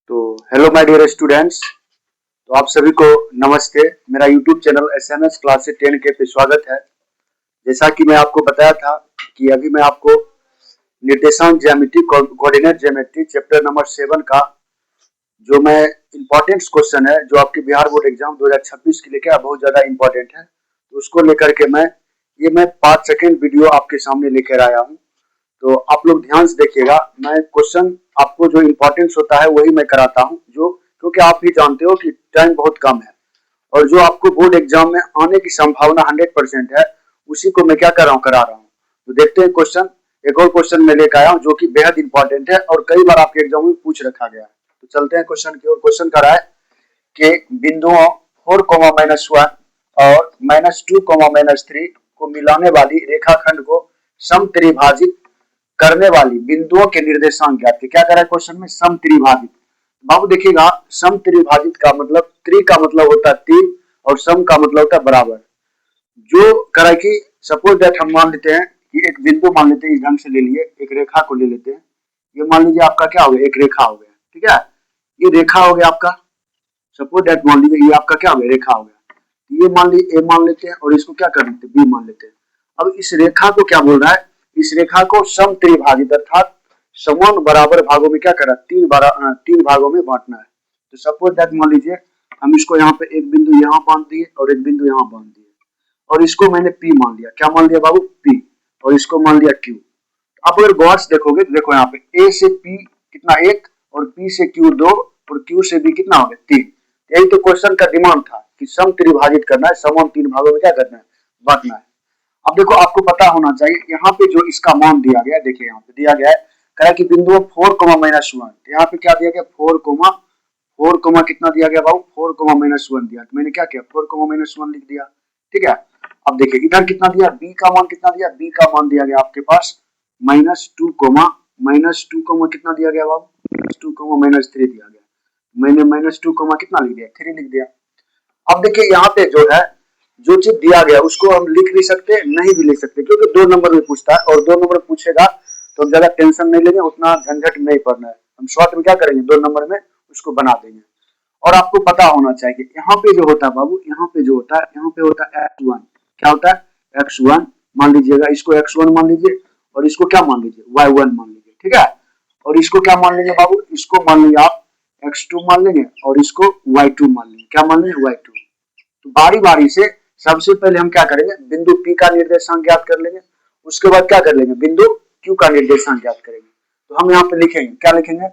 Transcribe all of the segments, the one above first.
तो hello my dear students, तो आप सभी को नमस्ते। मेरा यूट्यूब चैनल एसएमएस क्लासेस 10 के पे स्वागत है। जैसा कि मैं आपको बताया था कि अभी मैं आपको निर्देशांक ज्यामिति कोऑर्डिनेट ज्योमेट्री चैप्टर नंबर 7 का जो मैं इम्पोर्टेंट क्वेश्चन है जो आपके बिहार बोर्ड एग्जाम 2026 के लेकर बहुत ज्यादा इम्पोर्टेंट है, तो उसको लेकर के मैं 5 सेकेंड वीडियो आपके सामने लेकर आया हूँ। तो आप लोग ध्यान से देखिएगा। मैं क्वेश्चन आपको जो इम्पोर्टेंस होता है वही मैं कराता हूँ, जो क्योंकि आप भी जानते हो कि टाइम बहुत कम है और जो आपको बोर्ड एग्जाम में आने की संभावना 100% है, उसी को मैं क्या कर रहा हूँ, करा रहा हूँ। तो देखते हैं क्वेश्चन। एक और क्वेश्चन मैं लेकर आया हूँ जो कि बेहद इंपॉर्टेंट है और कई बार आपके एग्जाम में पूछ रखा गया है। तो चलते हैं क्वेश्चन की ओर। क्वेश्चन कर रहा है कि बिंदुओं 4, -1 और -2, -3 को मिलाने वाली रेखाखंड को समत्रिभाजित करने वाली बिंदुओं के निर्देशांक ज्ञात कीजिए। क्या कह रहा है क्वेश्चन में? समत्रिभाजित। बाबू देखिएगा, समत्रिभाजित का मतलब त्रि का मतलब होता है 3 और सम का मतलब होता है बराबर। जो करा कि सपोज दैट हम मान लेते हैं कि एक बिंदु मान लेते हैं, इस ढंग से ले लिए, एक रेखा को ले लेते हैं। ये मान लीजिए आपका क्या हो गया, एक रेखा हो गया, ठीक है। ये रेखा हो गया आपका, सपोज दैट मान लीजिए ये आपका क्या हो गया, रेखा हो गया। ये मान लीजिए ए मान लेते हैं और इसको क्या कर लेते हैं, बी मान लेते हैं। अब इस रेखा को क्या बोल रहा है, इस रेखा को समत्रिभाजित अर्थात समान बराबर भागों में क्या करा, 3 भागों में बांटना है। तो सपोज दैट मान लीजिए हम इसको यहाँ पे एक बिंदु यहाँ बांध दिए और एक बिंदु यहाँ बांध दिए और इसको मैंने पी मान लिया। क्या मान लिया बाबू? पी। और इसको मान लिया क्यू। आप अगर गौर से देखोगे तो देखो यहाँ पे ए से पी कितना 1 और पी से क्यू 2 और क्यू से बी कितना हो गया 3। यही तो क्वेश्चन का डिमांड था कि समत्रिभाजित करना है, समान 3 भागों में क्या करना है, बांटना है। अब देखो आपको पता होना चाहिए यहाँ पे जो इसका मान दिया गया, देखिए यहाँ पे दिया गया है, कहा कि बिंदु 4, -1। तो यहाँ पे क्या दिया गया, 4, कितना दिया गया बाबू, 4, -1 दिया। तो मैंने क्या किया, 4, -1 लिख दिया, ठीक है। अब देखिए इधर कितना दिया, बी का मान कितना दिया, बी का मान दिया गया आपके पास -2, कितना दिया गया बाबू, -2, -3 दिया गया। मैंने -2, कितना लिख दिया, 3 लिख दिया। अब देखिए यहाँ पे जो है, जो चीज दिया गया उसको हम लिख भी सकते, नहीं भी लिख सकते, क्योंकि 2 नंबर में पूछता है और 2 नंबर पूछेगा तो हम ज्यादा टेंशन नहीं लेंगे, उतना झंझट नहीं पड़ना है। हम शॉर्ट में क्या करेंगे, 2 नंबर में उसको बना देंगे। और आपको पता होना चाहिए यहाँ पे जो होता है बाबू, यहाँ पे जो होता है, यहाँ पे होता है x1। क्या होता है, x1 मान लीजिएगा, इसको x1 मान लीजिए और इसको क्या मान लीजिए, y1 मान लीजिए, ठीक है। और इसको क्या मान लेंगे बाबू, इसको मान लीजिए आप x2 मान लेंगे और इसको y2 मान लेंगे। क्या मान लेंगे, y2। तो बारी बारी से सबसे पहले हम क्या करेंगे, बिंदु P का निर्देशांक ज्ञात कर लेंगे। उसके बाद क्या कर लेंगे, बिंदु Q का निर्देशांक ज्ञात करेंगे। तो हम यहाँ पे लिखेंगे, क्या लिखेंगे,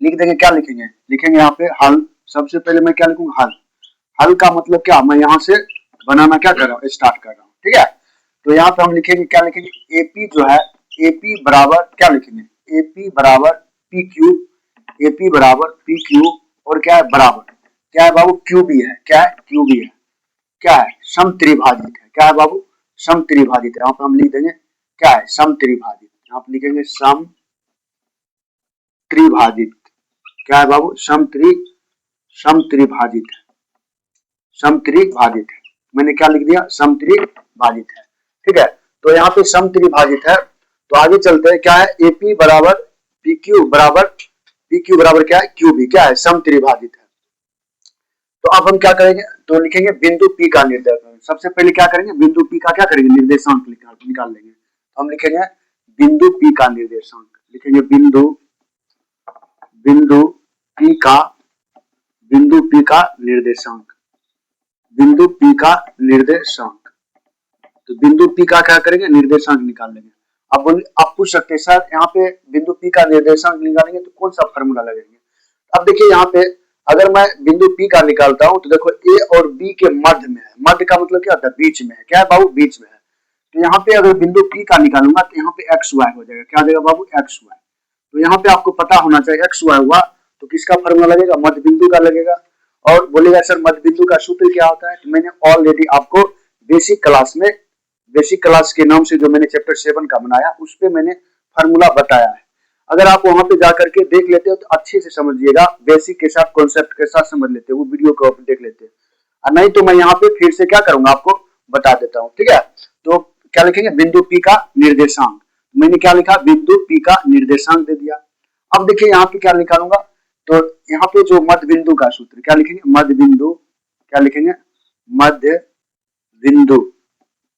लिख देंगे, क्या लिखेंगे, लिखेंगे यहाँ पे हल। सबसे पहले मैं क्या लिखूंगा, हल। हल का मतलब क्या, मैं यहाँ से बनाना क्या कर रहा हूँ, स्टार्ट कर रहा हूँ, ठीक है। तो यहाँ पे हम लिखेंगे, क्या लिखेंगे, एपी जो है, एपी बराबर क्या लिखेंगे, एपी बराबर पी क्यू, एपी बराबर पी क्यू और क्या है, बराबर क्या है बाबू, क्यू भी है, क्या है, क्यू भी है, क्या है, समत्रिभाजित है। क्या है बाबू, समत्रिभाजित है। यहाँ पे हम लिख देंगे क्या है, समत्रिभाजित। यहाँ पे लिखेंगे समत्रिभाजित। क्या है बाबू, समत्रिभाजित है, समत्रिभाजित है। मैंने क्या लिख दिया, समत्रिभाजित है, ठीक है। तो यहाँ पे समत्रिभाजित है। तो आगे चलते हैं, क्या है, एपी बराबर पीक्यू बराबर क्या है, क्यू भी क्या है, समत्रिभाजित है। तो अब हम क्या करेंगे, तो लिखेंगे बिंदु P का निर्देशांक। सबसे पहले क्या करेंगे, बिंदु P का क्या करेंगे, निर्देशांक निकाल लेंगे। हम लिखेंगे बिंदु P का निर्देशांक, लिखेंगे बिंदु P का निर्देशांक, बिंदु P का निर्देशांक। तो बिंदु P का क्या करेंगे, निर्देशांक निकाल लेंगे। अब आप पूछ सकते हैं सर यहाँ पे बिंदु P का निर्देशांक निकालेंगे तो कौन सा फॉर्मूला लगेंगे। अब देखिए यहाँ पे अगर मैं बिंदु P का निकालता हूं तो देखो A और B के मध्य में है। मध्य का मतलब क्या होता है, बीच में है। क्या है बाबू, बीच में है। तो यहाँ पे अगर बिंदु P का निकालूंगा तो यहाँ पे XY हो जाएगा। क्या हो जाएगा बाबू, XY। तो यहाँ पे आपको पता होना चाहिए XY हुआ तो किसका फॉर्मूला लगेगा, मध्य बिंदु का लगेगा। और बोलेगा सर मध्य बिंदु का सूत्र क्या होता है, तो मैंने ऑलरेडी आपको बेसिक क्लास के नाम से जो मैंने चैप्टर 7 का बनाया उस पे मैंने फॉर्मूला बताया है। अगर आप वहां पे जाकर के देख लेते हो तो अच्छे से समझिएगा, बेसिक के साथ कॉन्सेप्ट के साथ समझ लेते हो, वो वीडियो को देख लेते हैं। और नहीं तो मैं यहाँ पे फिर से क्या करूंगा, आपको बता देता हूँ, ठीक है। तो क्या लिखेंगे, बिंदु P का निर्देशांक। मैंने क्या लिखा, बिंदु P का निर्देशांक दे दिया। अब देखिए यहाँ पे क्या निकालूंगा, तो यहाँ पे जो मध्य बिंदु का सूत्र क्या लिखेंगे, मध्य बिंदु, क्या लिखेंगे, मध्य बिंदु,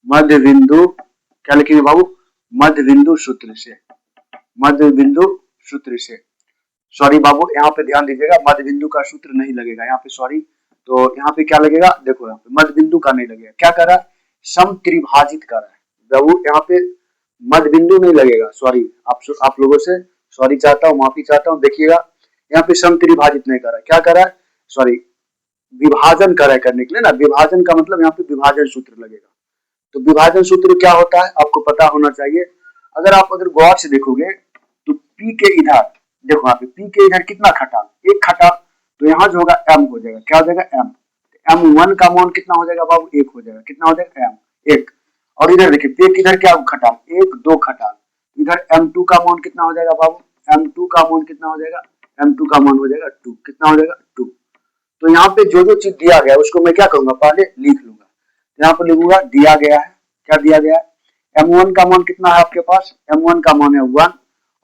मध्य बिंदु क्या लिखेंगे बाबू, मध्य बिंदु सूत्र से, मध्य बिंदु सूत्र से, सॉरी बाबू यहाँ पे ध्यान दीजिएगा, मध्य बिंदु का सूत्र नहीं लगेगा यहाँ पे, सॉरी, तो यहाँ पे क्या लगेगा, देखो यहाँ पे मध्य बिंदु का नहीं लगेगा, क्या कर रहा है, सम त्रिभाजित कर रहा है बाबू, यहाँ पे मध्य बिंदु नहीं लगेगा, सॉरी आप लोगों से सॉरी चाहता हूँ, माफी चाहता हूँ, देखिएगा यहाँ पे सम त्रिभाजित नहीं कर रहा है, क्या कर रहा है, सॉरी विभाजन कर रहा है, करने के लिए ना, विभाजन का मतलब यहाँ पे विभाजन सूत्र लगेगा। तो विभाजन सूत्र क्या होता है आपको पता होना चाहिए। अगर गौर से देखोगे तो P के इधर देखो, यहाँ पे P के इधर कितना खटाल, एक खटाल, तो यहाँ जो होगा M हो जाएगा, क्या हो जाएगा M, M1 का मान कितना हो जाएगा बाबू, एक हो जाएगा, कितना हो जाएगा M, एक। और इधर देखिए P के इधर क्या खटाल, एक, दो खटाल, इधर M2 का मान कितना हो जाएगा बाबू, M2 का मान कितना हो जाएगा, M2 का मान हो जाएगा 2, कितना हो जाएगा 2। तो यहाँ पे जो चीज दिया गया है उसको मैं क्या करूंगा, पहले लिख लूंगा, यहाँ पर लिखूंगा दिया गया है, क्या दिया गया है, M1 का मान कितना है आपके पास, M1 का मान है 1,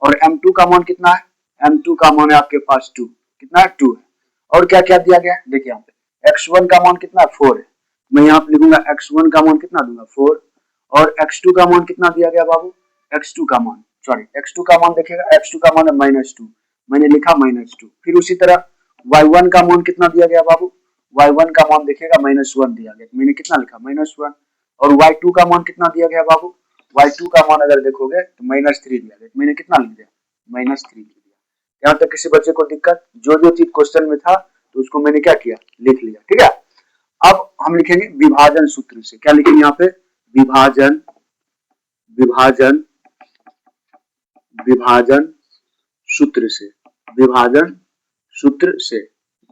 और M2 का मान कितना है, M2 का मान है आपके पास 2, कितना है 2 है। और क्या क्या दिया गया है, देखिए यहाँ पे X1 का मान कितना है 4 है, मैं यहाँ पे लिखूंगा X1 का मान कितना दूंगा 4, और X2 का मान कितना दिया गया बाबू, X2 का मान, सॉरी X2 का मान देखिएगा, X2 का मान है -2, मैंने लिखा -2। फिर उसी तरह Y1 का मान कितना दिया गया बाबू, Y1 का मान देखिएगा -1 दिया गया, मैंने कितना लिखा -1। और Y2 का मान कितना दिया गया बाबू, Y2 का मान अगर देखोगे तो -3 दिया गया, मैंने कितना लिख दिया, -3 लिख दिया। यहाँ तक किसी बच्चे को दिक्कत, जो चीज क्वेश्चन में था तो उसको मैंने क्या किया, लिख लिया, ठीक है। अब हम लिखेंगे विभाजन सूत्र से, क्या लिखेंगे यहाँ पे, विभाजन, विभाजन, विभाजन सूत्र से, विभाजन सूत्र से,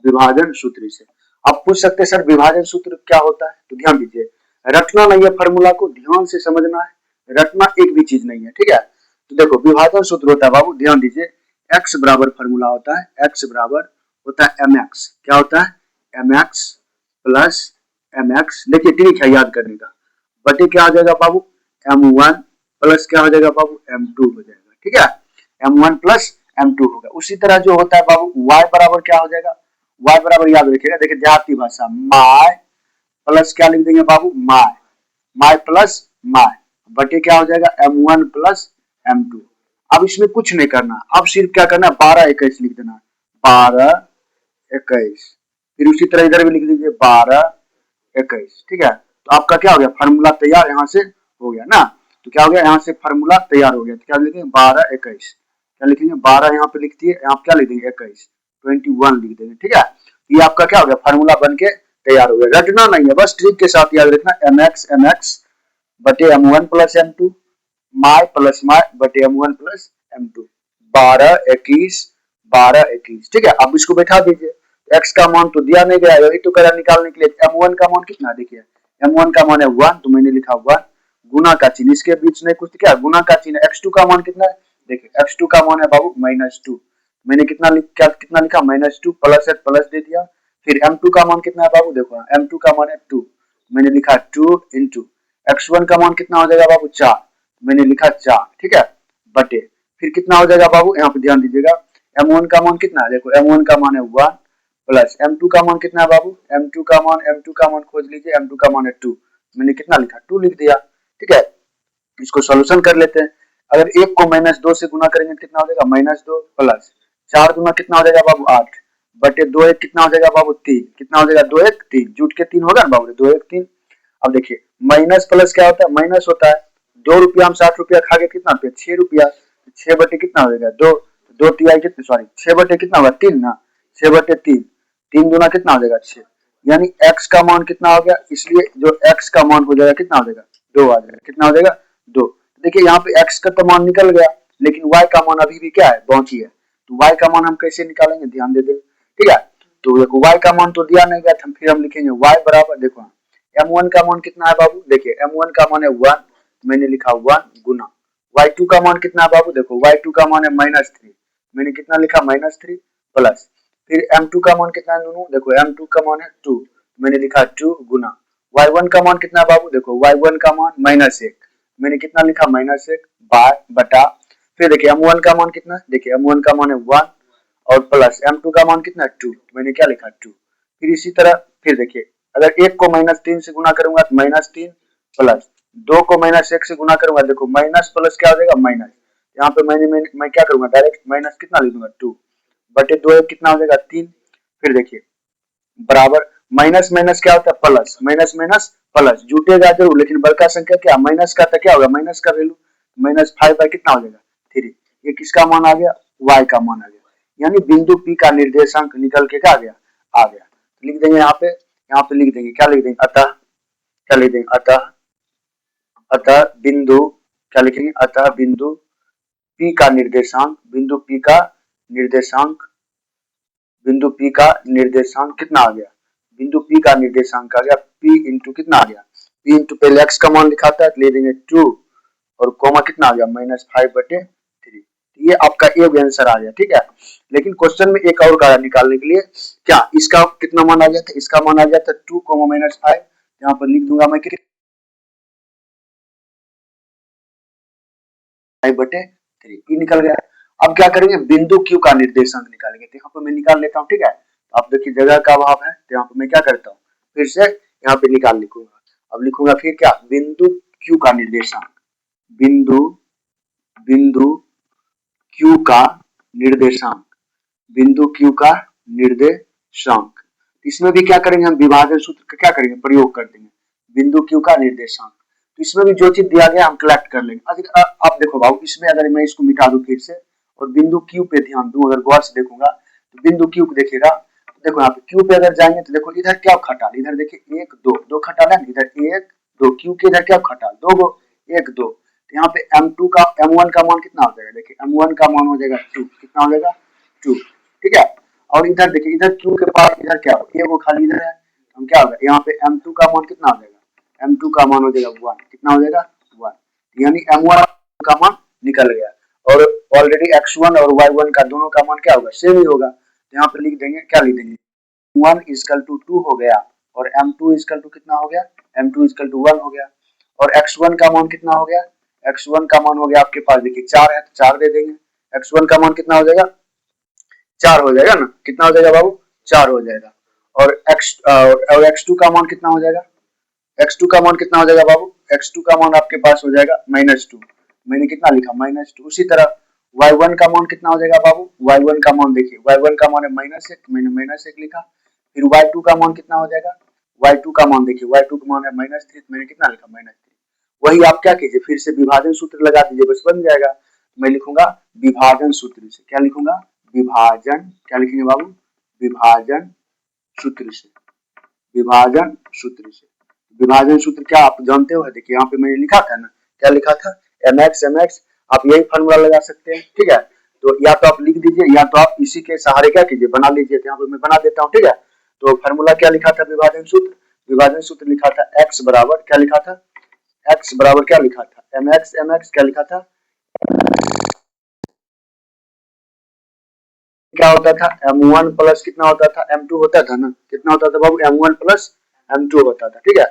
विभाजन सूत्र से। आप पूछ सकते हैं सर विभाजन सूत्र क्या होता है, तो ध्यान दीजिए, रटना नहीं है, फॉर्मूला को ध्यान से समझना है, रटना एक भी चीज नहीं है, ठीक है। तो देखो विभाजन सूत्र होता है बाबू, ध्यान दीजिए, x बराबर फॉर्मूला होता है, x बराबर होता है mx, क्या होता है mx प्लस mx, देखिए ट्रिक है याद करने का, बटे क्या हो जाएगा बाबू m1 प्लस क्या हो जाएगा बाबू m2 हो जाएगा, ठीक है, m1 प्लस m2 होगा। उसी तरह जो होता है बाबू y बराबर क्या हो जाएगा, y बराबर याद रखिएगा, देखिए देहाती भाषा माय प्लस क्या लिख देंगे बाबू माय, माय प्लस माय, बटे क्या हो जाएगा m1 प्लस m2। अब इसमें कुछ नहीं करना, अब सिर्फ क्या करना है 12 21 लिख देना, 12 21, फिर उसी तरह इधर भी लिख दीजिए 12 21, ठीक है। तो आपका क्या हो गया, फार्मूला तैयार यहाँ से हो गया ना, तो क्या हो गया यहाँ से फार्मूला तैयार हो गया, तो क्या लिखेंगे 12 21, क्या लिखेंगे 12 यहाँ पे लिख दिए, यहाँ क्या लिख देंगे 21 21 लिख देंगे, ठीक है। ये आपका क्या हो गया, फार्मूला बन के तैयार हो गया, रटना नहीं है, बस ट्रिक के साथ याद रखना, mx बटे m1 plus m2, my plus my बटे m1 प्लस m2, 12 21 12 21, ठीक है। अब इसको बैठा दीजिए, x का मान तो दिया नहीं गया, यही तो करा निकालने के लिए, m1 का मान कितना, देखिए m1 का मान है 1, तो मैंने लिखा 1, गुना का चिन्ह इसके बीच में कुछ क्या, गुना का चिन्ह, x2 का मान कितना है, देखिए x2 का मान है बाबू -2, मैंने कितना लिखा -2 प्लस एक प्लस दे दिया, फिर m2 का मान कितना है बाबू, देखो m2 का मान है 2, मैंने लिखा 2 इंटू x1 का मान कितना हो जाएगा बाबू 4, मैंने लिखा 4, ठीक है, बटे फिर कितना हो जाएगा बाबू, यहाँ पे ध्यान दीजिएगा, m1 का मान कितना है, देखो m1 का मान है 1 प्लस m2 का मान कितना है बाबू, m2 का मान खोज लीजिए, m2 का मान है 2, मैंने कितना लिखा 2 लिख दिया, ठीक है। इसको सॉल्यूशन कर लेते हैं, अगर 1 को -2 से गुना करेंगे कितना हो जाएगा -2 प्लस 4 गुना कितना हो जाएगा बाबू 8 बटे 2 1 कितना हो जाएगा बाबू 3, कितना हो जाएगा 2 1 3, जुट के 3 होगा ना बाबू 2 1 3। अब देखिए माइनस प्लस क्या होता है, माइनस होता है, 2 रुपया हम 60 रुपया खा के कितना पे 6 रुपया, 6 बटे कितना हो जाएगा 2, 2 तिहाई कितने, सॉरी 6 बटे कितना होगा 3 ना, 6 बटे 3, 3 गुना कितना हो जाएगा 6, यानी x का मान कितना हो गया, इसलिए जो x का मान हो जाएगा कितना हो जाएगा 2 आ जाएगा, कितना हो जाएगा 2। देखिए यहाँ पे x का तो मान निकल गया, लेकिन y का मान अभी भी क्या है, बाकी है, तो y का मान हम कैसे निकालेंगे, ध्यान दे दें, ठीक है। तो देखो y का मान तो दिया नहीं गया, फिर हम लिखेंगे y बराबर, देखो m1 का मान कितना है बाबू, देखिए m1 का मान है 1, मैंने लिखा 1 गुना y2 का मान कितना है बाबू, देखो y2 का मान है -3, मैंने कितना लिखा -3 प्लस फिर m2 का मान कितना है नूनू, देखो m2 का मान है 2, मैंने लिखा 2 गुना y1 का मान कितना है बाबू, देखो y1 का मान -1, मैंने कितना लिखा -1 बाय बटा, फिर देखिए m1 का मान कितना है, देखिए m1 का मान है 1 और प्लस m2 का मान कितना 2, मैंने क्या लिखा 2। फिर इसी तरह फिर देखिए अगर 1 को -3 से गुना करूंगा तो -3 प्लस 2 को -1 से गुना करूंगा, देखो माइनस प्लस क्या हो जाएगा माइनस, यहाँ पे मैं क्या करूंगा डायरेक्ट माइनस कितना लिख दूंगा 2 बटे 2 कितना हो जाएगा 3। फिर देखिए बराबर माइनस माइनस क्या होता है प्लस, माइनस माइनस प्लस, जुटेगा जरूर लेकिन बड़का संख्या क्या माइनस का तो क्या होगा माइनस का वैल्यू, -5 बाई कितना हो जाएगा 3। ये किसका मान आ गया y का मान आ गया, यानी बिंदु P का निर्देशांक निकल के क्या आ गया लिख देंगे यहाँ पे लिख देंगे क्या लिख देंगे अतः, क्या लिख देंगे अतः बिंदु, क्या लिखेंगे अतः बिंदु P का निर्देशांक, बिंदु P का निर्देशांक कितना आ गया, बिंदु P का निर्देशांक आ गया P इंटू कितना आ गया, P इंटू पहले x का मान लिखा था ले देंगे 2 और कोमा कितना आ गया -5 बटे 3। ये आपका ए आंसर आ गया, ठीक है। लेकिन क्वेश्चन में एक और कारण निकालने के लिए क्या इसका कितना मान आ गया था, इसका मान आ गया था 2 -5, यहाँ पर लिख दूंगा मैं 5 बटे 3, ये निकल गया। अब क्या करेंगे बिंदु Q का निर्देशांक निकालेंगे, तो यहाँ पर मैं निकाल लेता हूँ, ठीक है। आप देखिए जगह का अभाव है तो यहाँ पर मैं क्या करता हूँ फिर से यहाँ पे निकाल लिखूंगा। अब लिखूंगा फिर क्या बिंदु Q का निर्देशांक, बिंदु Q का निर्देशांक, बिंदु Q का निर्देशांक, इसमें भी क्या करेंगे हम विभाजन सूत्र का क्या करेंगे प्रयोग कर देंगे, बिंदु Q का निर्देशांक। तो इसमें भी जो चीज दिया गया हम कलेक्ट कर लेंगे। अब देखो बाबू इसमें अगर मैं इसको मिटा दूं फिर से और बिंदु Q पे ध्यान दूं, अगर गौर से देखूंगा तो बिंदु Q को देखिएगा, देखो यहाँ पे Q पे अगर जाएंगे तो देखो इधर क्या खटाल, इधर देखिए 1 2 खटाल है, इधर 1 2, Q के इधर क्या खटाल 2 गो 1 2, तो यहाँ पे M2 का M1 का मान कितना हो जाएगा, देखिए M1 का मान हो जाएगा 2, कितना हो जाएगा 2, ठीक है। और इधर देखिए इधर Q के पास इधर क्या होगा, ये वो खाली इधर है, हम क्या होगा यहाँ पे M2 का मान कितना हो जाएगा, M2 का मान हो जाएगा 1, कितना हो जाएगा 1, यानी M1 का मान निकल गया। और ऑलरेडी x1 और y1 का दोनों का मान क्या होगा सेम ही होगा, तो यहाँ पे लिख देंगे क्या लिख देंगे 1 इक्वल टू 2 हो गया और M2 इक्वल टू कितना हो गया, M2 इक्वल टू 1 हो गया। और x1 का मान कितना हो गया, x1 का मान हो गया आपके पास देखिए 4 है तो 4 दे देंगे, x1 का मान कितना हो जाएगा 4 हो जाएगा ना, कितना हो जाएगा बाबू 4 हो जाएगा। और x2 का मान कितना हो जाएगा, x2 का मान कितना हो जाएगा बाबू, x2 का मान आपके पास हो जाएगा -2, मैंने कितना लिखा -2। उसी तरह y1 का मान कितना हो जाएगा बाबू, y1 का मान देखिए y1 का मान है -1, मैंने -1 लिखा। फिर y2 का मान कितना हो जाएगा, y2 का मान देखिए y2 का मान है -3, मैंने कितना लिखा -3। वही आप क्या कीजिए फिर से विभाजन सूत्र लगा दीजिए, बस बन जाएगा। मैं लिखूंगा विभाजन सूत्र से, क्या लिखूंगा विभाजन, क्या लिखेंगे बाबू विभाजन सूत्र से, विभाजन सूत्र से। विभाजन सूत्र क्या आप जानते हो, देखिए यहाँ पे मैंने लिखा था ना, क्या लिखा था mx, आप यही फॉर्मूला लगा सकते हैं, ठीक है। तो या तो आप लिख दीजिए या तो आप इसी के सहारे क्या कीजिए बना लीजिए, तो यहाँ पे मैं बना देता हूँ, ठीक है। तो फॉर्मूला क्या लिखा था विभाजन सूत्र लिखा था x बराबर क्या लिखा था, x बराबर क्या लिखा था mx क्या लिखा था, क्या होता था m1 प्लस कितना होता था m2 होता था ना, कितना होता था बाबू m1 प्लस m2 होता था, ठीक है।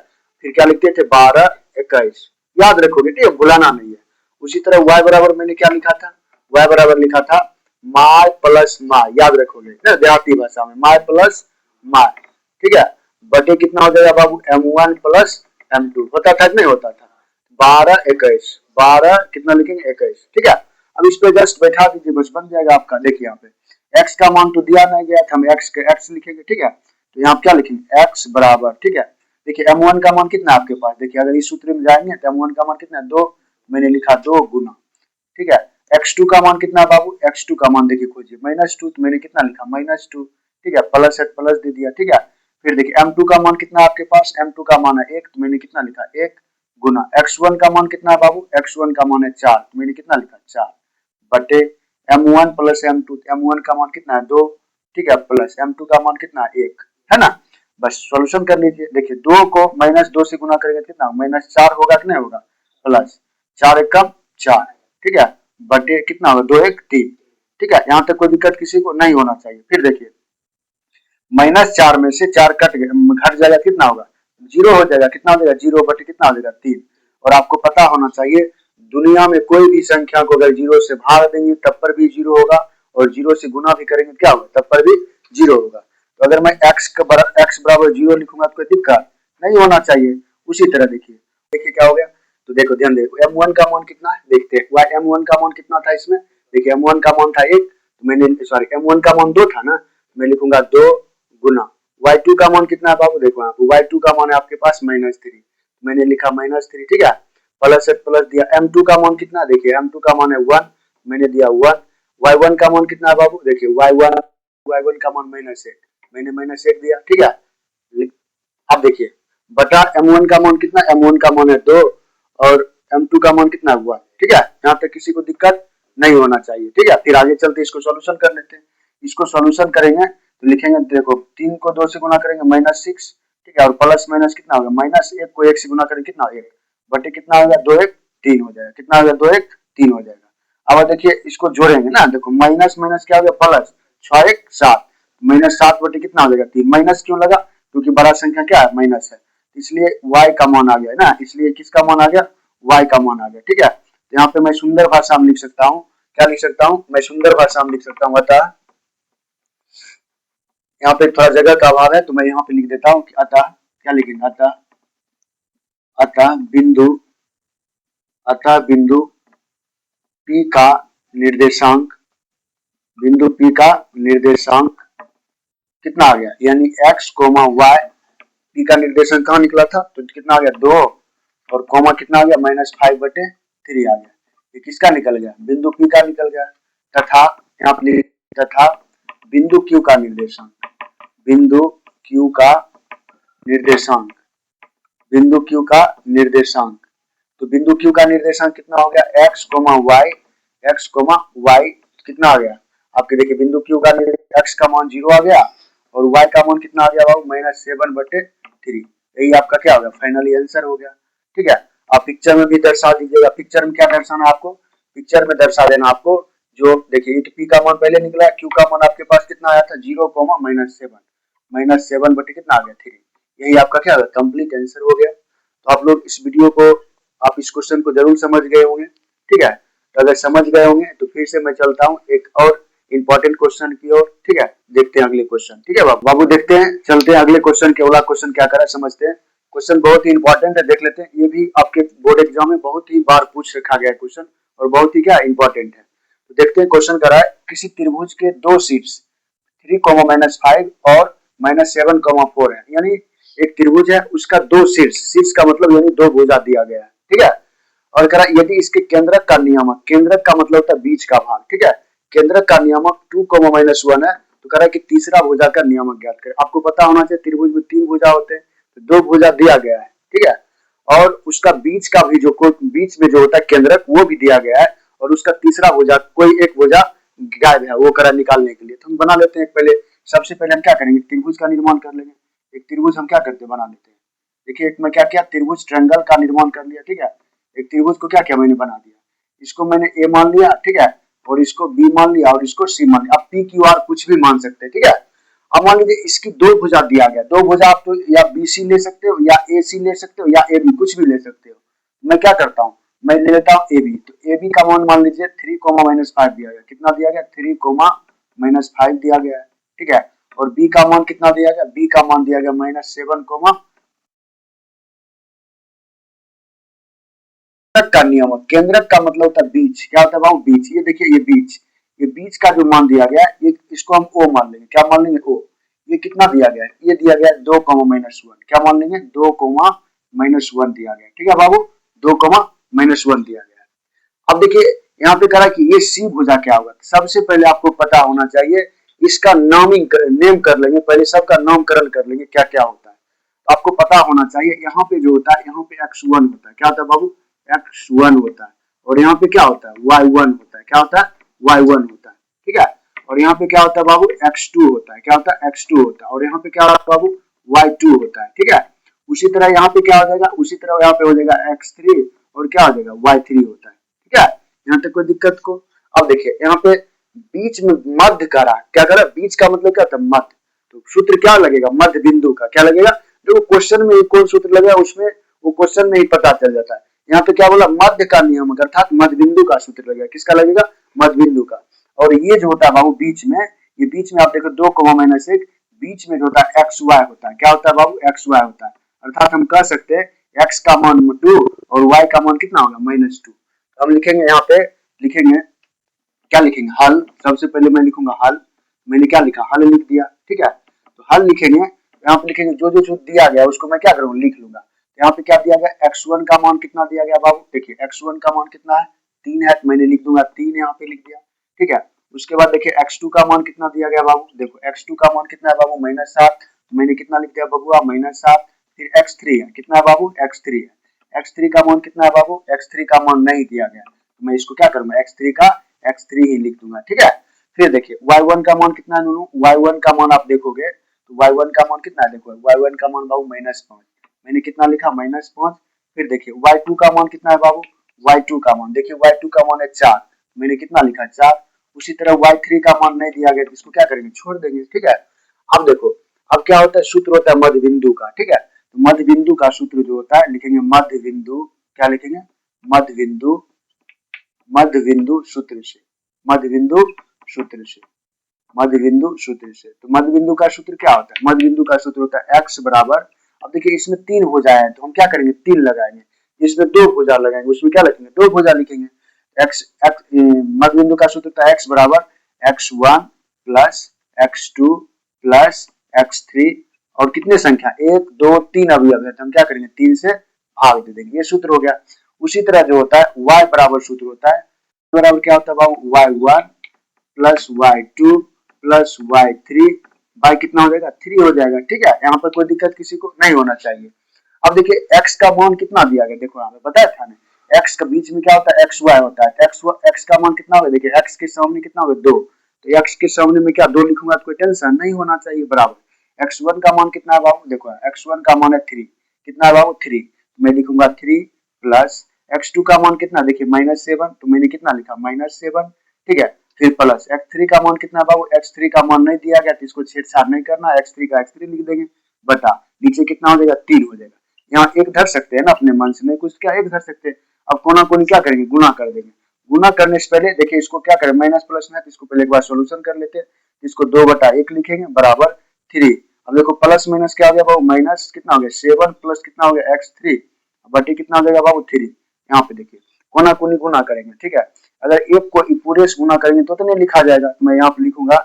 फिर क्या लिखते थे 12 21, याद रखोगे, ठीक है, भुलाना नहीं है। उसी तरह y बराबर मैंने क्या लिखा था, y बराबर लिखा था माय प्लस माय, याद रखोगे ना देहाती भाषा में माय प्लस माय, ठीक है। बटे कितना हो जाएगा बाबू m1 प्लस m2 होता था कि नहीं होता था, 12 21, 12 कितना लिखेंगे 21, ठीक है। अब इस पे जस्ट बैठा दीजिए बस बन जाएगा आपका। देखिए यहाँ पे x का मान तो दिया नहीं गया था, हम x के x लिखेंगे, ठीक है। तो यहाँ क्या लिखेंगे x बराबर, ठीक है। देखिए m1 का मान कितना है आपके पास, देखिए अगर इस सूत्र में जाएंगे तो m1 का मान कितना है 2, मैंने लिखा 2 गुना, ठीक है। x2 का मान कितना है बाबू, x2 का मान देखिए खोजिए -2, तो मैंने कितना लिखा -2, ठीक है, प्लस है प्लस दे दिया, ठीक है। फिर देखिए m2 का मान कितना है आपके पास, m2 का मान है 1, तो मैंने कितना लिखा 1 गुना x1 का मान कितना है बाबू, x1 का मान है 4, तो मैंने कितना लिखा 4 बटे m1 प्लस m2, m1 का मान कितना है 2, ठीक है, प्लस m2 का मान कितना है 1, है ना। बस सॉल्यूशन कर लीजिए, देखिए 2 को -2 से गुना करेंगे कितना -4 होगा कि नहीं होगा, प्लस 4 1 कम 4, ठीक है, बटे कितना होगा 2 1 3, ठीक है। यहाँ तक कोई दिक्कत किसी को नहीं होना चाहिए। फिर देखिए -4 में से 4 घट जाएगा कितना होगा 0 हो जाएगा, कितना हो जाएगा 0 बटे कितना हो जाएगा 3। और आपको पता होना चाहिए दुनिया में कोई भी संख्या को अगर 0 से भाग देंगे तब पर भी 0 होगा और 0 से गुना भी करेंगे क्या होगा, तब पर भी 0 होगा। तो अगर मैं x बराबर 0 लिखूंगा तो कोई दिक्कत नहीं होना चाहिए। उसी तरह देखिए क्या हो गया, तो देखो ध्यान दे m1 का मान कितना है, देखते हैं m1 का मान कितना था इसमें। देखिए m1 का मान था 1, तो मैंने सॉरी m1 का मान 2 था ना, मैं लिखूंगा 2 गुना y2 का मान कितना है बाबू, देखो यहाँ पे y2 का मान है आपके पास -3, मैंने लिखा -3, ठीक है। प्लस दिया। m2 का मान कितना है, देखिए m2 का मान है 1, मैंने दिया 1। y1 का मान कितना है बाबू, देखिए y1 का मान -1, मैंने -1 दिया, ठीक है। अब देखिए बटा m1 का मान कितना, m1 का मान है 2 और m2 का मान कितना हुआ, ठीक है। यहाँ पे किसी को दिक्कत नहीं होना चाहिए, ठीक है। फिर आगे चलते इसको सॉल्यूशन कर लेते हैं। इसको सॉल्यूशन करेंगे तो लिखेंगे, देखो 3 को 2 से गुना करेंगे -6, ठीक है, और प्लस माइनस कितना होगा, -1 को 1 से गुना करेंगे कितना, 1 बटे कितना होगा 2 1 3 हो जाएगा, कितना होगा 2 1 3 हो जाएगा। अब देखिए इसको जोड़ेंगे ना, देखो माइनस माइनस क्या हो गया प्लस, 6 1 7, -7 बटे कितना हो जाएगा 3। माइनस क्यों लगा, क्योंकि बड़ा संख्या क्या है माइनस है, इसलिए y का मान आ गया है ना, इसलिए किसका मान आ गया, y का मान आ गया, ठीक है। तो यहाँ पे मैं सुंदर भाषा में लिख सकता हूँ, क्या लिख सकता हूँ, मैं सुंदर भाषा में लिख सकता हूँ, अतः यहाँ पे थोड़ा जगह का अभाव है तो मैं यहाँ पे लिख देता हूँ कि अतः क्या लिखेंगे, अतः बिंदु P का निर्देशांक, बिंदु P का निर्देशांक कितना आ गया, यानी x, y, P का निर्देशांक कहाँ निकला था, तो कितना आ गया 2 और कोमा कितना आ गया -5/3 आ गया। ये किसका निकल गया, बिंदु P का निकल गया। तथा यहाँ पे तथा बिंदु Q का निर्देशांक, बिंदु Q का निर्देशांक, बिंदु Q का निर्देशांक, तो बिंदु Q का निर्देशांक कितना हो गया x, y कितना आ गया आपके, देखिए बिंदु Q का x का मान 0 आ गया और y का मान कितना आ गया बाबू -7/3। यही आपका क्या हो गया, फाइनली आंसर हो गया, ठीक है। आप पिक्चर में भी दर्शा दीजिएगा, पिक्चर में क्या दर्शाना आपको, पिक्चर में दर्शा देना आपको, जो देखिए P का मान पहले निकला, Q का मान आपके पास कितना आया था 0, -7 बटे कितना आ गया 3। यही आपका क्या होगा, कंप्लीट आंसर हो गया। तो आप लोग इस वीडियो को, आप इस क्वेश्चन को जरूर समझ गए होंगे, ठीक है। तो अगर समझ गए होंगे तो फिर से मैं चलता हूँ एक और इंपॉर्टेंट क्वेश्चन की ओर, ठीक है। देखते हैं अगले क्वेश्चन, ठीक है बाबू, देखते हैं, चलते हैं अगले क्वेश्चन के। अगला क्वेश्चन क्या करा समझते हैं, क्वेश्चन बहुत ही इंपॉर्टेंट है, देख लेते हैं। ये भी आपके बोर्ड एग्जाम में बहुत ही बार पूछ रखा गया क्वेश्चन और बहुत ही क्या इंपॉर्टेंट है। तो देखते हैं क्वेश्चन करा है, किसी त्रिभुज के 2 शीर्ष 3, -5 और -7, 4 है, यानी एक त्रिभुज है उसका 2 शीर्ष, शीर्ष का मतलब यानी 2 भुजा दिया गया है, ठीक है। और करा यदि इसके केंद्रक का नियामक, केंद्रक का मतलब होता है बीच का भाग, ठीक है, केंद्रक का नियामक 2, -1 है, तो कह रहा है कि तीसरा भुजा का नियामक ज्ञात करें। आपको पता होना चाहिए त्रिभुज में 3 भुजा होते हैं, तो 2 भुजा दिया गया है, ठीक है, और उसका बीच का भी जो बीच में जो होता है केंद्रक वो भी दिया गया है, और उसका तीसरा भुजा कोई एक भुजा गायब है, वो करा निकालने के लिए। तो हम बना लेते हैं, पहले सबसे पहले हम क्या करेंगे, त्रिभुज का निर्माण कर लेंगे। एक त्रिभुज हम क्या करते हैं, बना लेते हैं। देखिए एक मैं क्या किया, त्रिभुज ट्रायंगल का निर्माण कर लिया, ठीक है। एक त्रिभुज को क्या किया मैंने, बना दिया, इसको मैंने ए मान लिया, ठीक है, और इसको बी मान लिया और इसको सी मान लिया। अब पी क्यू आर कुछ भी मान सकते हैं, ठीक है। अब मान लीजिए इसकी 2 भुजा दिया गया, 2 भुजा आप तो या बी सी ले सकते हो या ए सी ले सकते हो या ए बी, कुछ भी ले सकते हो। मैं क्या करता हूँ, मैं ले लेता हूँ ए बी। तो ए बी का मान लीजिए 3, -5 दिया गया, कितना दिया गया 3, -5 दिया गया है, ठीक है। और बी का मान कितना दिया गया, बी का मान दिया गया -7, का नियामक, केंद्रक का मतलब होता है बीच, क्या होता है बाबू बीच। ये देखिए ये बीच का जो मान दिया गया ये, इसको हम ओ मान लेंगे, क्या मान लेंगे ओ। ये कितना दिया गया है, ये दिया गया 2, -1, क्या मान लेंगे 2, -1 दिया गया, ठीक है बाबू, 2, -1 दिया गया है। अब देखिए यहाँ पे करा कि ये सी भुजा क्या होगा, सबसे पहले आपको पता होना चाहिए इसका नेम कर लेंगे, पहले सबका नामकरण कर लेंगे क्या क्या होता है। तो आपको पता होना चाहिए यहाँ पे जो होता है, यहाँ पे x1 होता है, क्या होता है बाबू x1 होता है, और यहाँ पे क्या होता है y1 होता है, क्या होता है y1 होता है, ठीक है। और यहाँ पे क्या होता है बाबू x2 होता है, क्या होता है x2 होता है, और यहाँ पे क्या होता है बाबू y2 होता है, ठीक है। उसी तरह यहाँ पे क्या हो जाएगा, उसी तरह यहाँ पे हो जाएगा x3 और क्या हो जाएगा y3 होता है, ठीक है। यहाँ तक कोई दिक्कत को। अब देखिए यहाँ पे बीच में मध्य करा, क्या करा, बीच का मतलब क्या होता है मध्य, तो सूत्र क्या लगेगा मध्य बिंदु का, क्या लगेगा, देखो क्वेश्चन में कौन सूत्र लगेगा उसमें वो क्वेश्चन में ही पता चल जाता है। यहाँ पे क्या बोला, मध्य का नियमक, अर्थात मध्य बिंदु का सूत्र लगेगा, किसका लगेगा, मध्य बिंदु का। और ये जो होता है बाबू बीच में, ये बीच में आप देखो 2,-1 बीच में जो होता है एक्स वाई होता है। क्या होता है बाबू? एक्स वाई होता है। अर्थात हम कह सकते हैं एक्स का मान 2 और वाई का मान कितना होगा? -2। तो हम लिखेंगे यहाँ पे, लिखेंगे क्या लिखेंगे? हल। सबसे पहले मैं लिखूंगा हल। मैंने क्या लिखा? हल लिख दिया। ठीक है, तो हल लिखेंगे, यहाँ पे लिखेंगे जो जो दिया गया उसको मैं क्या करूँगा? लिख लूंगा। यहाँ पे क्या दिया गया? x1 का मान कितना दिया गया बाबू? देखिए x1 का मान कितना है? 3 है, तो मैंने लिख दूंगा 3, यहाँ पे लिख दिया। ठीक है, उसके बाद देखिए x2 का मान कितना दिया गया बाबू? देखो x2 का मान कितना है बाबू? -7, तो मैंने कितना लिख दिया बबुआ? -7। फिर x3 है, कितना है बाबू? x3 है। x3 का मान कितना है बाबू? x3 का मान नहीं दिया गया, तो मैं इसको क्या करूंगा? x3 ही लिख दूंगा। ठीक है, फिर देखिए y1 का मान कितना है नूनू? y1 का मान आप देखोगे तो y1 का मान कितना है? देखो y1 का मान बाबू -5, मैंने कितना लिखा? -5। फिर देखिए y2 का मान कितना है बाबू? y2 का मान देखिए y2 का मान है 4, मैंने कितना लिखा? 4। उसी तरह y3 का मान नहीं दिया गया तो इसको क्या करेंगे? छोड़ देंगे। ठीक है, अब देखो, अब क्या होता है? सूत्र होता है मध्य बिंदु का। ठीक है, तो मध्य बिंदु का सूत्र जो होता है, लिखेंगे मध्य बिंदु, क्या लिखेंगे? मध्य बिंदु, मध्य बिंदु सूत्र से, मध्य बिंदु सूत्र से, मध्य बिंदु सूत्र से। तो मध्य बिंदु का सूत्र क्या होता है? मध्य बिंदु का सूत्र होता है x बराबर, अब देखिए इसमें 3 भुजा है तो हम क्या करेंगे? 3 लगाएंगे। इसमें 2 भुजा लगाएंगे, उसमें क्या लिखेंगे? 2 भुजा लिखेंगे। मध्य बिंदु का सूत्र होता है x बराबर x1 plus x2 plus x3 और कितने संख्या? 1 2 3 अवयव है तो हम क्या करेंगे? 3 से भाग दे देंगे। ये सूत्र हो गया। उसी तरह जो होता है y बराबर सूत्र होता है, बराबर क्या होता है बाबू? y1 plus y2 plus y3 by कितना हो जाएगा? 3 हो जाएगा। ठीक है, यहाँ पर कोई दिक्कत किसी को नहीं होना चाहिए। अब देखिए x का मान कितना दिया गया? देखो यहाँ पे बताया था ना, x का बीच में क्या होता है? xy होता है। x का मान कितना होगा? देखिए x के सामने कितना होगा? 2, तो x के सामने में क्या 2 लिखूंगा तो कोई टेंशन नहीं होना चाहिए। बराबर x1 का मान कितना है बाबू? देखो x1 का मान है 3, कितना है बाबू? 3, मैं लिखूंगा 3 प्लस x2 का मान कितना? देखिए -7, तो मैंने कितना लिखा? -7। ठीक है, फिर प्लस x3 का मान कितना है बाबू? x3 का मान नहीं दिया गया तो इसको छेड़छाड़ नहीं करना, x3 का x3 लिख देंगे, बटा नीचे कितना हो जाएगा? 3 हो जाएगा। यहाँ एक धर सकते हैं ना अपने मन से, नहीं कुछ क्या एक धर सकते हैं। अब कोना कोनी क्या करेंगे? गुना कर देंगे। गुना करने से पहले देखिए इसको क्या करें? माइनस प्लस में है तो इसको पहले एक बार सोल्यूशन कर लेते हैं। इसको 2/1 लिखेंगे बराबर 3। अब देखो प्लस माइनस क्या हो गया बाबू? माइनस कितना हो गया? 7 प्लस कितना हो गया? x3 बटे कितना हो जाएगा बाबू? 3। यहाँ पे देखिए कोना कोनी गुना करेंगे। ठीक है, अगर एक को पूरे से गुना करेंगे तो नहीं लिखा जाएगा, तो मैं यहाँ पे लिखूंगा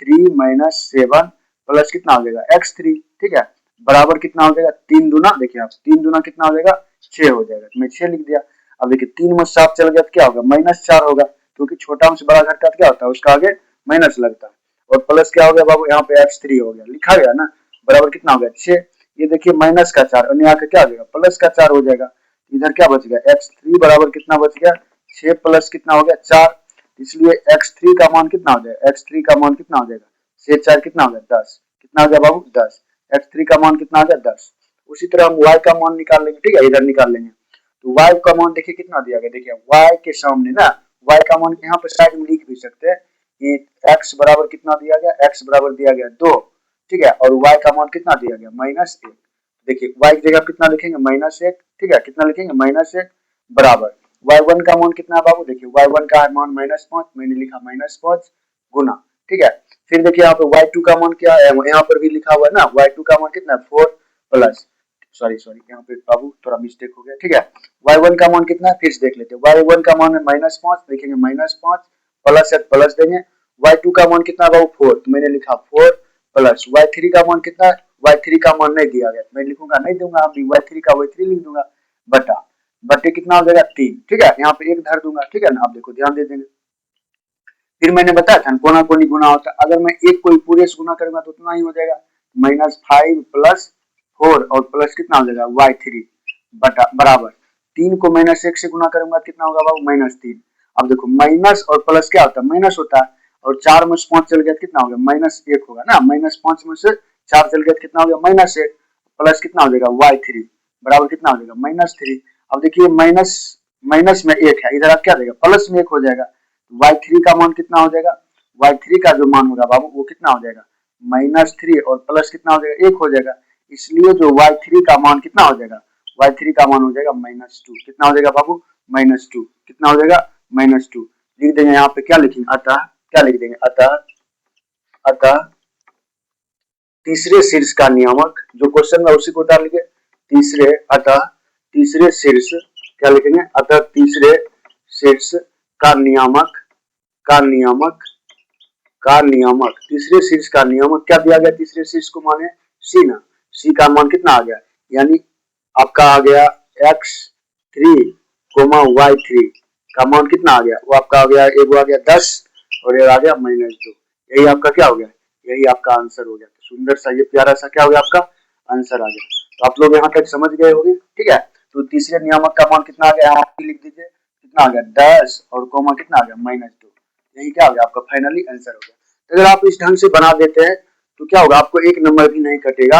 3 - 7 प्लस कितना हो जाएगा? x3। ठीक है, बराबर कितना हो जाएगा? 3 दूना, देखिए आप 3 दूना कितना हो जाएगा? 6 हो जाएगा, तो मैं 6 लिख दिया। अब देखिए 3 में 7 चल गया तो क्या होगा? -4 होगा, क्योंकि छोटा अंश बड़ा घटता क्या होता है? उसका आगे माइनस लगता है। और प्लस क्या हो गया बाबू? यहाँ पे x3 हो गया, लिखा गया ना, बराबर कितना हो गया? 6। ये देखिए -4 और यहाँ पे क्या हो जाएगा? +4 हो जाएगा। इधर क्या बच गया? x3 बराबर कितना बच गया? 6 प्लस कितना हो गया? 4, इसलिए x3 का मान कितना हो जाएगा? x3 का मान कितना हो जाएगा? 6 4 कितना हो गया? 10। कितना हो गया बाबू? 10। x3 का मान कितना आ गया? 10। उसी तरह हम y का मान निकाल लेंगे। ठीक है, इधर निकाल लेंगे तो y का मान देखिए कितना दिया गया? देखिए y के सामने ना, y का मान यहाँ पे साइड में लिख भी सकते हैं कि x बराबर कितना दिया गया? x बराबर दिया गया 2। ठीक है, और y का मान कितना दिया गया? -1। देखिए y की जगह कितना लिखेंगे? -1। ठीक है, कितना लिखेंगे? -1 बराबर y1 का मान कितना है बाबू? देखिए y1 का मान -5, मैंने लिखा -5 गुना। ठीक है, फिर देखिए यहाँ पे y2 का मान क्या है? यहाँ पर भी लिखा हुआ है ना, y2 का मान कितना है? 4 प्लस, सॉरी यहाँ पे बाबू थोड़ा मिस्टेक हो गया। ठीक है, y1 का मान कितना है? फिर से देख लेते हैं। y1 का मान है -5, देखेंगे -5 प्लस है, प्लस देंगे। y2 का मान कितना है बाबू? 4, तो मैंने लिखा 4 प्लस y3 का मान कितना है? y3 का मान नहीं दिया गया, मैं लिखूंगा नहीं दूंगा, अभी y3 का y3 लिख दूंगा, बटा बटे कितना हो जाएगा? 3। ठीक है, यहाँ पे एक धर दूंगा। ठीक है ना, आप देखो ध्यान दे देंगे। फिर मैंने बताया था कोना कोनी गुना होता है, अगर मैं एक को पूरे से गुना करूंगा तो उतना ही हो जाएगा, -5 प्लस 4 और प्लस कितना हो जाएगा? y3 बटा बराबर 3 को -1 से गुना करूंगा कितना होगा बाबू? -3। अब देखो माइनस और प्लस क्या होता है? माइनस होता है, और 4 में से 5 चल गया कितना हो गया? -1 होगा ना, -5 में से 4 चल गया कितना हो गया? -1 प्लस कितना हो जाएगा? y3 बराबर कितना हो जाएगा? -3। अब देखिए माइनस माइनस में 1 है, इधर आप क्या देगा? प्लस में 1 हो जाएगा, y3 का मान कितना हो जाएगा? y3 का जो मान होगा बाबू वो कितना हो जाएगा? -3 और प्लस कितना हो जाएगा? 1 हो जाएगा, इसलिए जो y3 का मान कितना हो जाएगा? y3 का मान हो जाएगा -2। कितना हो जाएगा बाबू? -2। कितना हो जाएगा? -2 लिख देंगे। यहाँ पे क्या लिखेंगे? अतः क्या लिख देंगे, अतः तीसरे शीर्ष का नियामक, जो क्वेश्चन है उसी को डालेंगे, तीसरे शीर्ष क्या लिखेंगे, अतः तीसरे शीर्ष का नियामक, तीसरे शीर्ष का नियामक क्या दिया गया, तीसरे शीर्ष को माने सी ना, सी का मान कितना आ गया, यानी आपका आ गया x3, y3 का मान कितना आ गया, वो आपका आ गया, एक आ गया 10 और एक आ गया -2, यही आपका क्या हो गया, यही आपका आंसर हो गया। तो सुंदर सा ये प्यारा सा क्या हो गया, आपका आंसर आ गया। तो आप लोग यहाँ तक समझ गए होंगे, ठीक है। तो तीसरे नियामक का मान कितना आ गया, यहाँ लिख दीजिए, कितना आ गया 10 और कोमा कितना आ गया -2, यही क्या हो गया, आपका फाइनली आंसर हो गया। अगर आप इस ढंग से बना देते हैं तो क्या होगा, आपको एक नंबर भी नहीं कटेगा।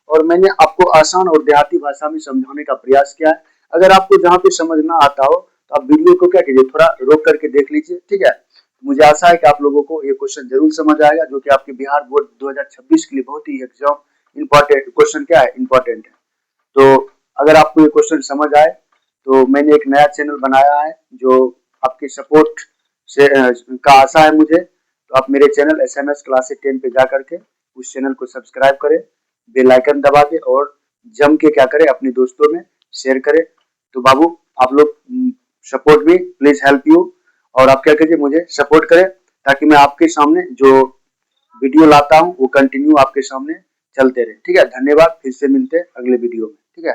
और मैंने आपको आसान और देहाती भाषा में समझाने का प्रयास किया है। अगर आपको जहाँ पे समझ ना आता हो तो आप वीडियो को क्या कीजिए, थोड़ा रोक करके देख लीजिए, ठीक है। मुझे आशा है कि आप लोगों को ये क्वेश्चन जरूर समझ आएगा, जो कि आपके बिहार बोर्ड 2026 के लिए बहुत ही एग्जाम इंपॉर्टेंट क्वेश्चन क्या है, इंपॉर्टेंट है। तो अगर आपको ये क्वेश्चन समझ आए तो मैंने एक नया चैनल बनाया है, जो आपके सपोर्ट से का आशा है मुझे। तो आप मेरे चैनल SMS क्लासेस 10 पे जा करके उस चैनल को सब्सक्राइब करें, बेल आइकन दबा दें और जम के क्या करें, अपने दोस्तों में शेयर करें। तो बाबू आप लोग support me, please help you, और आप क्या कीजिए, मुझे सपोर्ट करें ताकि मैं आपके सामने जो वीडियो लाता हूँ वो कंटिन्यू आपके सामने चलते रहे, ठीक है। धन्यवाद, फिर से मिलते हैं अगले वीडियो में, ठीक है।